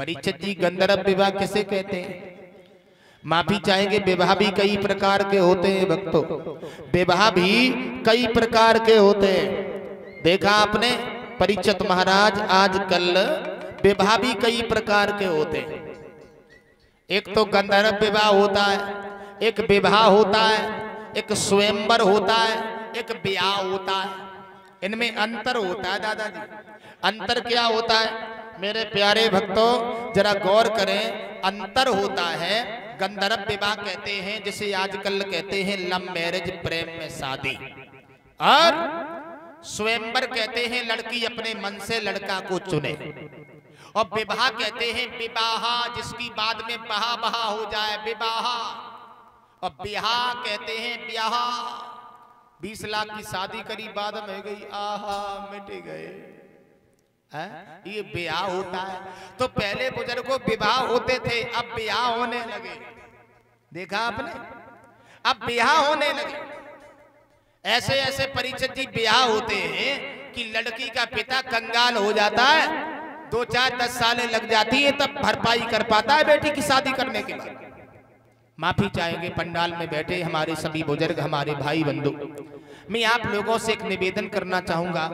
परीक्षित जी, गंधर्व विवाह किसे कहते हैं? माफी चाहेंगे, विवाह भी कई प्रकार के होते हैं भक्तों, विवाह भी कई प्रकार के होते हैं। देखा आपने परीक्षित महाराज, आजकल विवाह भी कई प्रकार के होते हैं। एक तो गंधर्व विवाह होता है, एक विवाह होता है, एक स्वयंवर होता है, एक ब्याह होता है। इनमें अंतर होता है दादाजी। अंतर क्या होता है मेरे प्यारे भक्तों, जरा गौर करें। अंतर होता है, गंधर्व विवाह कहते हैं जिसे आजकल कहते हैं लव मैरिज, प्रेम में शादी, और स्वयंवर कहते हैं लड़की अपने मन से लड़का को चुने, और विवाह कहते हैं विवाह जिसकी बाद में बहा बहा हो जाए, विवाह। और ब्याह कहते हैं ब्याह, 20 लाख की शादी करी बाद में गई, आहा मिट गए, ये ब्याह होता है। तो पहले बुजुर्गों विवाह होते थे, अब ब्याह होने लगे। देखा आपने, अब ब्याह होने लगे। ऐसे ऐसे परीक्षित जी ब्याह होते हैं कि लड़की का पिता कंगाल हो जाता है, 2, 4, 10 सालें लग जाती है, तब भरपाई कर पाता है बेटी की शादी करने के बाद। माफी चाहेंगे पंडाल में बैठे हमारे सभी बुजुर्ग, हमारे भाई बंधु, मैं आप लोगों से एक निवेदन करना चाहूंगा,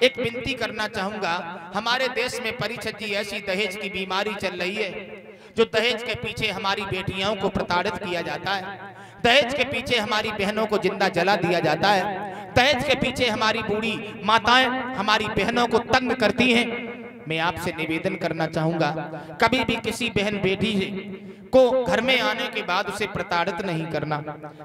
एक विनती करना चाहूंगा। हमारे देश में परीक्षित जी ऐसी दहेज की बीमारी चल रही है, जो दहेज के पीछे हमारी बेटियों को प्रताड़ित किया जाता है, दहेज के पीछे हमारी बहनों को जिंदा जला दिया जाता है, दहेज के पीछे हमारी बूढ़ी माताएं हमारी बहनों को तंग करती हैं। मैं आपसे निवेदन करना चाहूंगा, कभी भी किसी बहन बेटी को घर में आने के बाद उसे प्रताड़ित नहीं करना,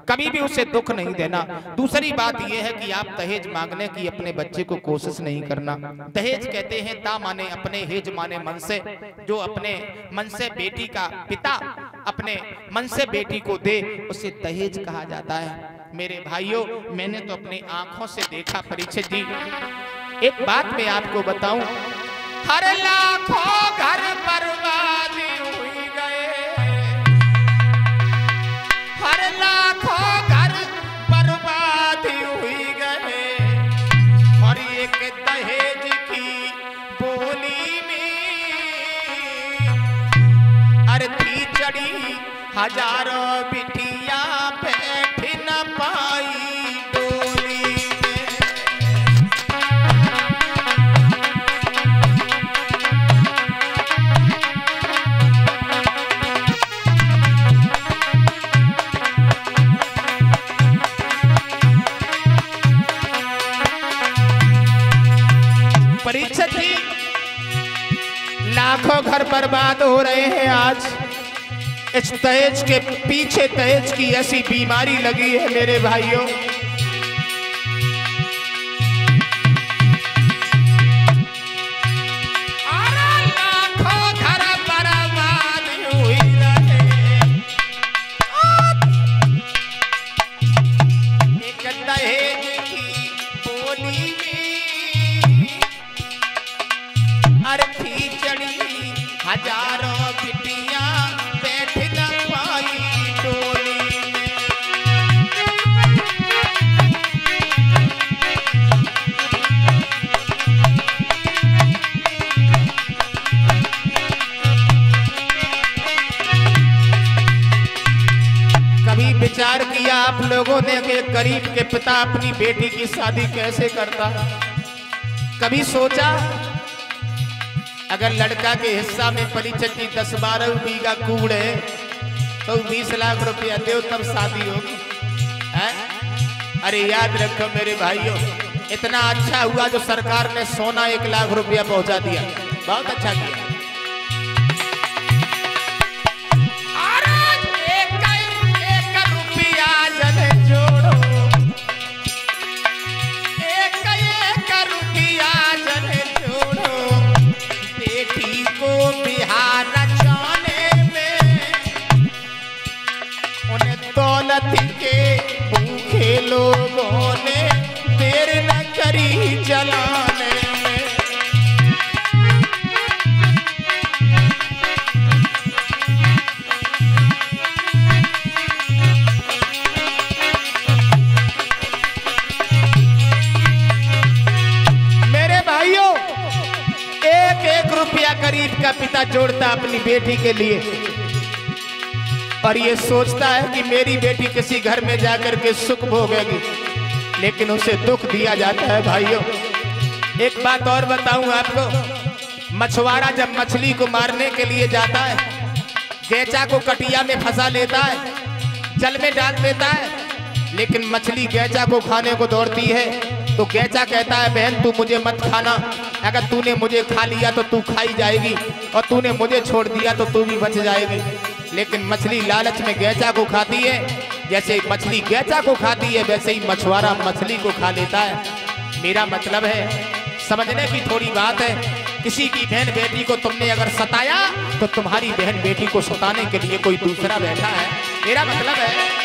कभी भी उसे दुख नहीं देना। दूसरी बात यह है कि आप दहेज मांगने की अपने बच्चे को कोशिश नहीं करना। दहेज कहते हैं ता माने अपने, हेज माने मन से, जो अपने मन से बेटी का पिता अपने मन से बेटी को दे उसे दहेज कहा जाता है। मेरे भाइयों, मैंने तो अपनी आंखों से देखा परीक्षित जी। एक बात मैं आपको बताऊं, हर लाखों घर बर्बाद हुई गए, हर लाखों घर बर्बाद हुई गए, और एक दहेज की बोली में अर्थी चढ़ी, हजारों बिटिया बैठ न पाई डोली में। परीक्षित जी, लाखों घर बर्बाद हो रहे हैं आज इस दहेज के पीछे। दहेज की ऐसी बीमारी लगी है मेरे भाइयों। लाखों घर बर्बाद हुई रहे, एक दहेज की बोली में अर्थी चढ़ी, हजारों बिटिया बैठ न पाई डोली में। कभी विचार किया आप लोगों ने कि गरीब के पिता अपनी बेटी की शादी कैसे करता? कभी सोचा अगर लड़का के हिस्सा में परीक्षित जी 10-12 बीघा कूड़ है तो 20 लाख रुपया दो तब शादी होगी है? अरे याद रखो मेरे भाइयों, इतना अच्छा हुआ जो सरकार ने सोना 1 लाख रुपया पहुंचा दिया, बहुत अच्छा किया। के भूखे लोगों ने देर न करी जलाने में। मेरे भाइयों, 1-1 रुपया गरीब का पिता जोड़ता अपनी बेटी के लिए और ये सोचता है कि मेरी बेटी किसी घर में जाकर के सुख भोगेगी, लेकिन उसे दुख दिया जाता है। भाइयों एक बात और बताऊं आपको, मछुआरा जब मछली को मारने के लिए जाता है, गैचा को कटिया में फंसा लेता है, जल में डाल देता है, लेकिन मछली गैचा को खाने को दौड़ती है तो गैचा कहता है बहन तू मुझे मत खाना, अगर तूने मुझे खा लिया तो तू खाई जाएगी और तूने मुझे छोड़ दिया तो तू भी बच जाएगी। लेकिन मछली लालच में गैचा को खाती है, जैसे मछली गैचा को खाती है वैसे ही मछुआरा मछली को खा लेता है। मेरा मतलब है समझने की थोड़ी बात है, किसी की बहन बेटी को तुमने अगर सताया तो तुम्हारी बहन बेटी को सताने के लिए कोई दूसरा बैठा है। मेरा मतलब है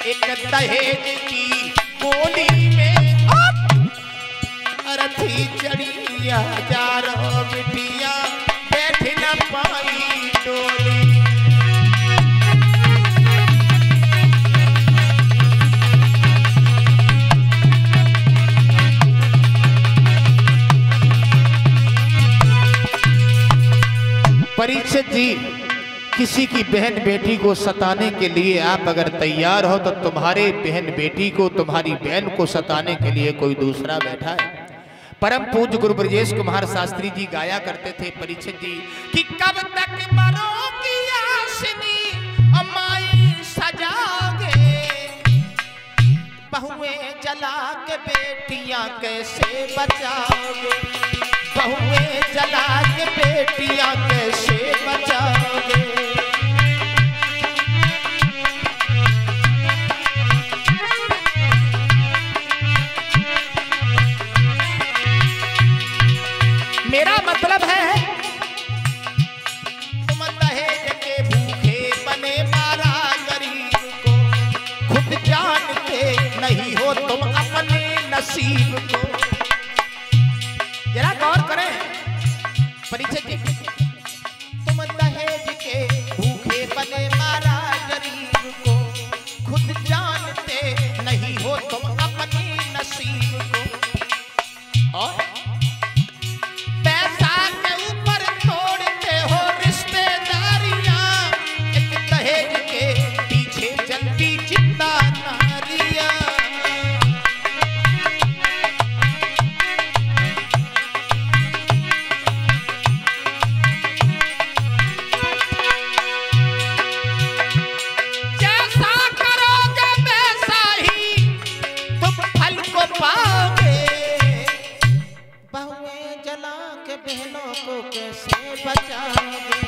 एक दहेज की गोली में अरथी चढ़िया हजारों बिटिया बैठ न पाई डोली। परीक्षित जी, किसी की बहन बेटी को सताने के लिए आप अगर तैयार हो तो तुम्हारे बहन बेटी को, तुम्हारी बहन को सताने के लिए कोई दूसरा बैठा है। परम पूज्य गुरु ब्रजेश कुमार शास्त्री जी गाया करते थे परीक्षित जी कि कब तक मरोगी आशनी अमाई सजाओगे, बहुएं जला के बेटियां कैसे बचाओगे, बहुएं जला के बेटियां कैसे बचाओगे। मेरा मतलब है तुम दहेज के भूखे बने मारा गरीब को, खुद जानते नहीं हो तुम अपने नसीब को। जरा गौर करें परीक्षित जी, तुम दहेज के भूखे बने मारा गरीब को, खुद जानते नहीं हो तुम अपने नसीब को। और पैसा के ऊपर तोड़ते हो रिश्तेदारियां, एक दहेज के पीछे चलती जिंदा नारियां। बहनों को कैसे बचाओगे,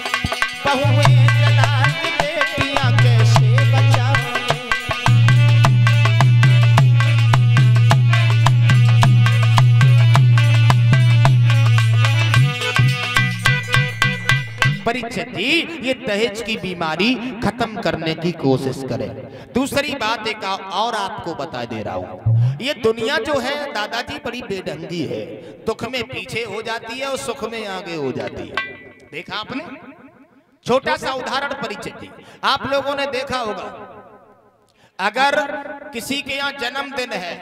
बहुएं जला के बेटियां कैसे बचाओगे। परीक्षित जी, ये दहेज की बीमारी खत्म करने की कोशिश करें। दूसरी बात एक और आपको बता दे रहा हूं, ये दुनिया जो है दादाजी बड़ी बेढंगी है, दुख में पीछे हो जाती है और सुख में आगे हो जाती है। देखा आपने? छोटा सा उदाहरण परीक्षित जी, आप लोगों ने देखा होगा, अगर किसी के यहाँ जन्मदिन है